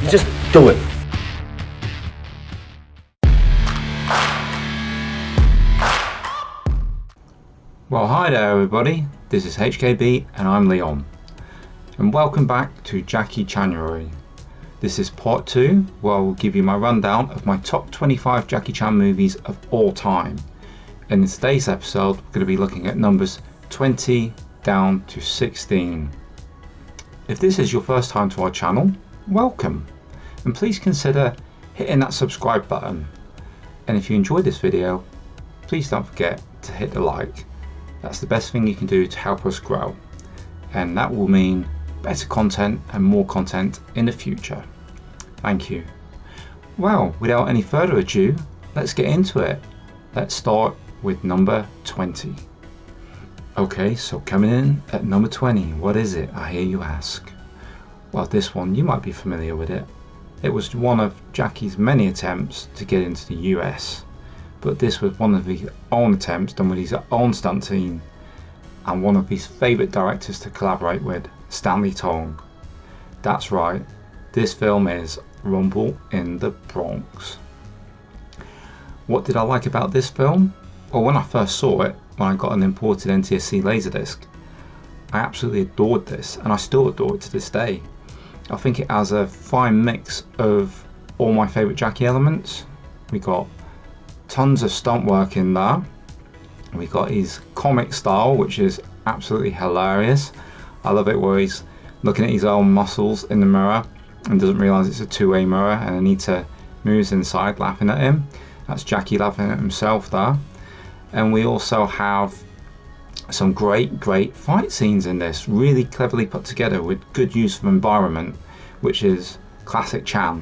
Just do it. Well, hi there everybody, this is HKB and I'm Leon. And welcome back to Jackie Chanuary. This is part 2, where I will give you my rundown of my top 25 Jackie Chan movies of all time. And in today's episode, we're going to be looking at numbers 20 down to 16. If this is your first time to our channel, welcome. And please consider hitting that subscribe button. And if you enjoyed this video, please don't forget to hit the like. That's the best thing you can do to help us grow. And that will mean better content and more content in the future. Thank you. Well, without any further ado, let's get into it. Let's start with number 20. Okay, so coming in at number 20, what is it, I hear you ask? Well, this one, you might be familiar with it. It was one of Jackie's many attempts to get into the US, but this was one of his own attempts done with his own stunt team and one of his favourite directors to collaborate with, Stanley Tong. That's right, this film is Rumble in the Bronx. What did I like about this film? Well, when I first saw it, when I got an imported NTSC Laserdisc, I absolutely adored this, and I still adore it to this day. I think it has a fine mix of all my favourite Jackie elements. We got tons of stunt work in there. We got his comic style, which is absolutely hilarious. I love it where he's looking at his own muscles in the mirror and doesn't realise it's a two-way mirror and Anita moves inside laughing at him. That's Jackie laughing at himself there. And we also have some great fight scenes in this, really cleverly put together with good use of environment, which is classic Chan.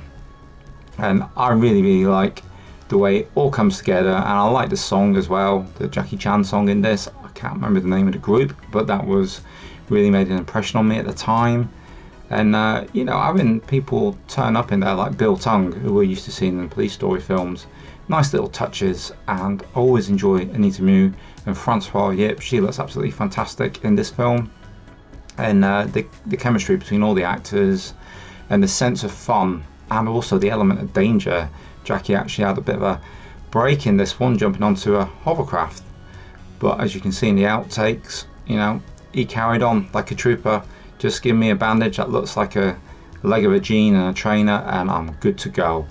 And I really like the way it all comes together, and I like the song as well, the Jackie Chan song in this. I can't remember the name of the group, but that was really made an impression on me at the time. And having people turn up in there like Bill Tung, who we're used to seeing in police story films, nice little touches. And I always enjoy Anita Mu and Francois Yip. She looks absolutely fantastic in this film, and the chemistry between all the actors and the sense of fun and also the element of danger. Jackie actually had a bit of a break in this one, jumping onto a hovercraft, but as you can see in the outtakes, he carried on like a trooper. Just give me a bandage that looks like a leg of a jean and a trainer and I'm good to go.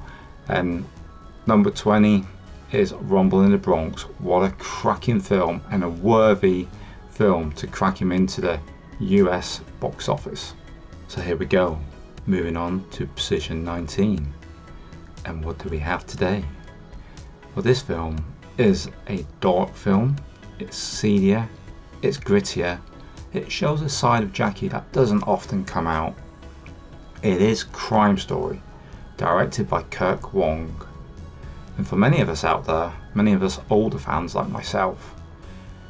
And number 20 is Rumble in the Bronx. What a cracking film, and a worthy film to crack him into the US box office. So here we go, moving on to position 19. And what do we have today? Well, this film is a dark film. It's seedier, it's grittier. It shows a side of Jackie that doesn't often come out. It is Crime Story, directed by Kirk Wong. And for many of us out there, many of us older fans like myself,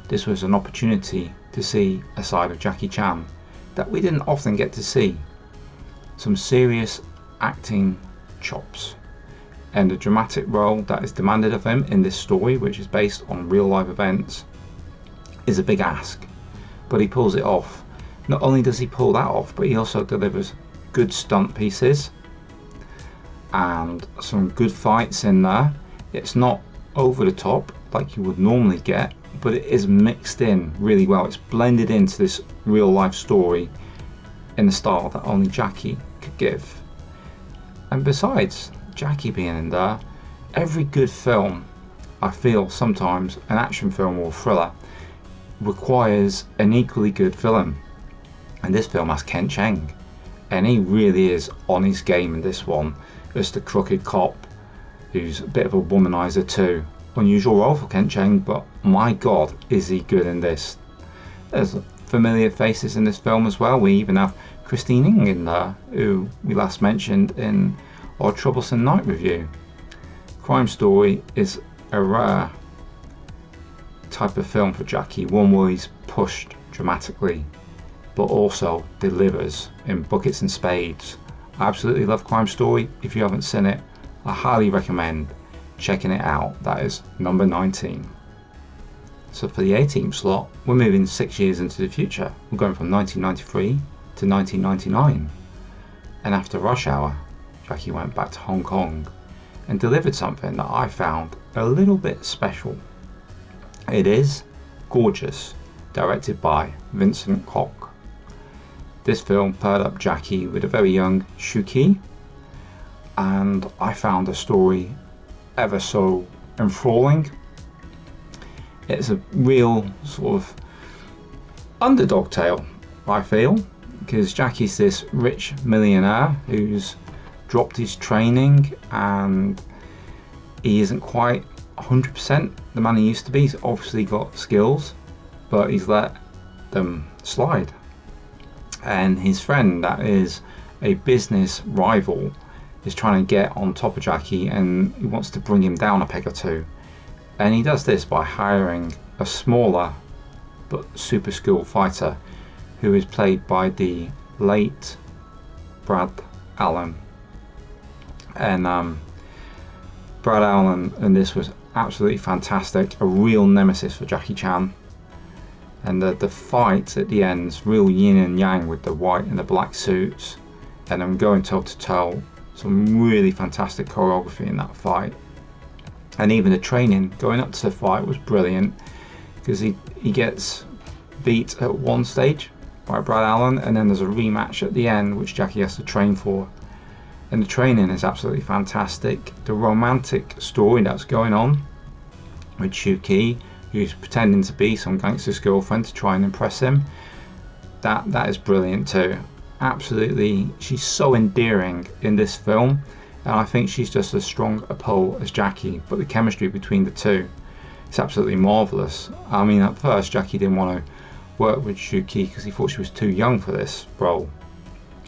this was an opportunity to see a side of Jackie Chan that we didn't often get to see. Some serious acting chops, and the dramatic role that is demanded of him in this story, which is based on real life events, is a big ask. But he pulls it off. Not only does he pull that off, but he also delivers good stunt pieces and some good fights in there. It's not over the top like you would normally get, but it is mixed in really well. It's blended into this real life story in the style that only Jackie could give. And besides Jackie being in there, every good film, I feel sometimes an action film or thriller, requires an equally good villain, and this film has Ken Cheng, and he really is on his game in this one as the crooked cop who's a bit of a womanizer too. Unusual role for Ken Cheng, but my god is he good in this. There's familiar faces in this film as well. We even have Christine Ng in there, who we last mentioned in our Troublesome Night review. Crime Story is a rare type of film for Jackie, one where he's pushed dramatically but also delivers in buckets and spades. I absolutely love Crime Story. If you haven't seen it, I highly recommend checking it out. That is number 19. So for the 18th slot, we're moving 6 years into the future. We're going from 1993 to 1999. And after Rush Hour, Jackie went back to Hong Kong and delivered something that I found a little bit special. It is Gorgeous, directed by Vincent Koch. This film paired up Jackie with a very young Shu Qi, and I found the story ever so enthralling. It's a real sort of underdog tale, I feel, because Jackie's this rich millionaire who's dropped his training and he isn't quite 100% the man he used to be. He's obviously got skills, but he's let them slide. And his friend, that is a business rival, is trying to get on top of Jackie and he wants to bring him down a peg or two. And he does this by hiring a smaller but super skilled fighter who is played by the late Brad Allen. And Brad Allen and this was absolutely fantastic, a real nemesis for Jackie Chan. And the fight at the end is real yin and yang with the white and the black suits, and I'm going toe to toe. Some really fantastic choreography in that fight, and even the training going up to the fight was brilliant, because he gets beat at one stage by Brad Allen, and then there's a rematch at the end which Jackie has to train for, and the training is absolutely fantastic. The romantic story that's going on with Shu Qi, who's pretending to be some gangster's girlfriend to try and impress him, that is brilliant too. Absolutely, she's so endearing in this film, and I think she's just as strong a pole as Jackie, but the chemistry between the two is absolutely marvellous. I mean, at first Jackie didn't want to work with Shu Qi because he thought she was too young for this role,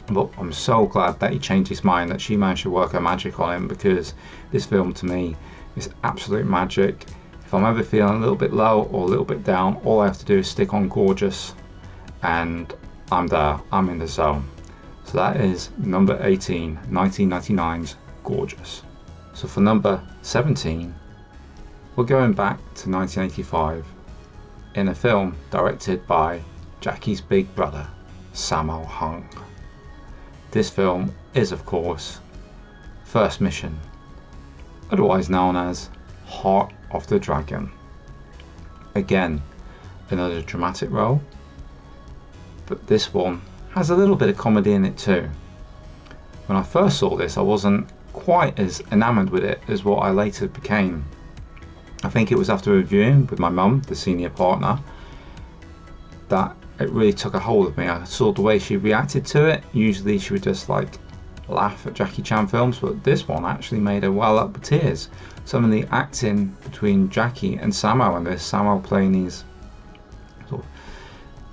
but I'm so glad that he changed his mind, that she managed to work her magic on him, because this film to me is absolute magic. If I'm ever feeling a little bit low or a little bit down, all I have to do is stick on Gorgeous and I'm there, I'm in the zone. So that is number 18, 1999's Gorgeous. So for number 17, we're going back to 1985 in a film directed by Jackie's big brother, Sammo Hung. This film is, of course, First Mission, otherwise known as Heart of the Dragon. Again, another dramatic role, but this one has a little bit of comedy in it too. When I first saw this, I wasn't quite as enamoured with it as what I later became. I think it was after reviewing with my mum, the senior partner, that it really took a hold of me. I saw the way she reacted to it. Usually she would just like laugh at Jackie Chan films, but this one actually made her well up with tears. Some of the acting between Jackie and Sammo, and this Sammo playing his sort of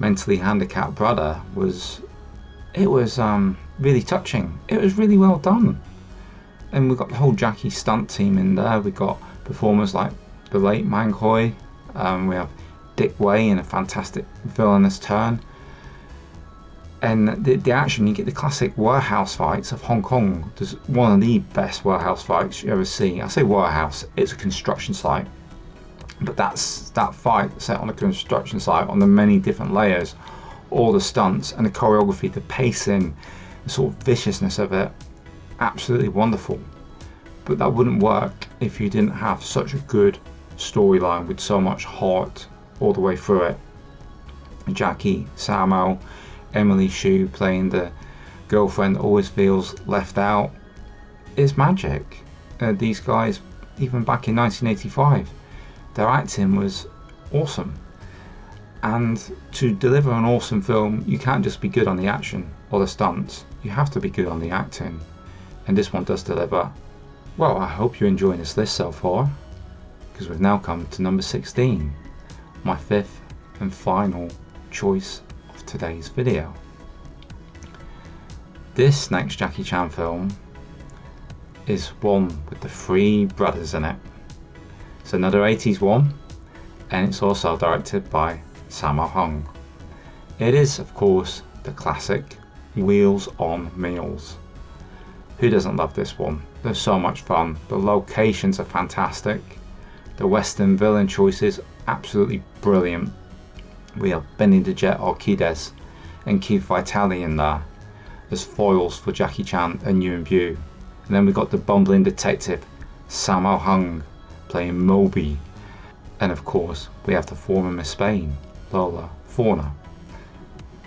mentally handicapped brother, was really touching. It was really well done, and we've got the whole Jackie stunt team in there. We've got performers like the late Mang Hoi. We have Dick Wei in a fantastic villainous turn. And the action, you get the classic warehouse fights of Hong Kong. There's one of the best warehouse fights you ever see. I say warehouse, it's a construction site. But that fight set on a construction site, on the many different layers, all the stunts and the choreography, the pacing, the sort of viciousness of it, absolutely wonderful. But that wouldn't work if you didn't have such a good storyline with so much heart all the way through it. Jackie, Sammo, Emily Hsu playing the girlfriend that always feels left out is magic. These guys, even back in 1985, their acting was awesome. And to deliver an awesome film, you can't just be good on the action or the stunts, you have to be good on the acting. And this one does deliver. Well, I hope you're enjoying this list so far, because we've now come to number 16, my fifth and final choice of today's video. This next Jackie Chan film is one with the three brothers in it. It's another 80s one, and it's also directed by Sammo Hung. It is, of course, the classic Wheels on Meals. Who doesn't love this one? They're so much fun. The locations are fantastic. The Western villain choices, absolutely brilliant. We have Benny the Jet Arquidez and Keith Vitale in there as foils for Jackie Chan and Yuen Bu. And then we got the bumbling detective Sammo Hung playing Moby. And of course we have the former Miss Spain, Lola Fauna,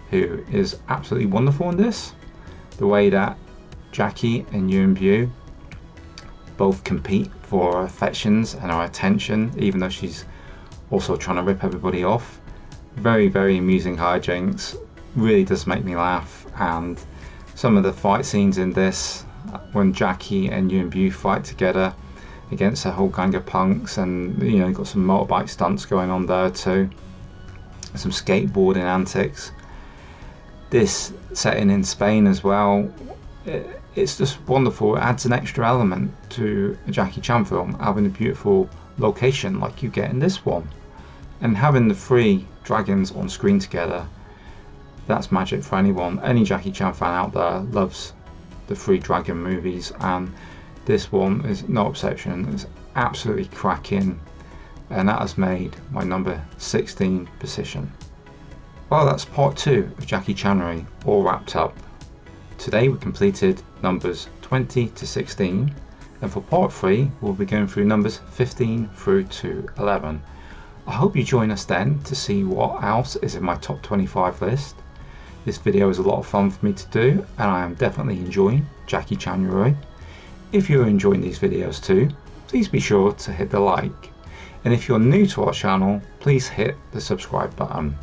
who is absolutely wonderful in this. The way that Jackie and Yeonbyu both compete for her affections and her attention, even though she's also trying to rip everybody off. Very, very amusing hijinks, really does make me laugh. And some of the fight scenes in this, when Jackie and Yeonbyu fight together against a whole gang of punks, and you know, got some motorbike stunts going on there too, some skateboarding antics. This setting in Spain as well, it's just wonderful. It adds an extra element to a Jackie Chan film, having a beautiful location like you get in this one, and having the three dragons on screen together. That's magic for anyone. Any Jackie Chan fan out there loves the three dragon movies, and this one is no exception. It's absolutely cracking, and that has made my number 16 position. Well, that's part 2 of Jackie Chanuary all wrapped up. Today we completed numbers 20 to 16, and for part 3 we'll be going through numbers 15 through to 11. I hope you join us then to see what else is in my top 25 list. This video is a lot of fun for me to do, and I am definitely enjoying Jackie Chanuary. If you're enjoying these videos too, please be sure to hit the like, and if you're new to our channel, please hit the subscribe button.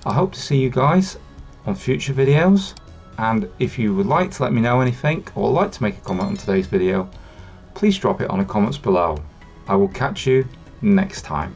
I hope to see you guys on future videos, and if you would like to let me know anything or like to make a comment on today's video, please drop it on the comments below. I will catch you next time.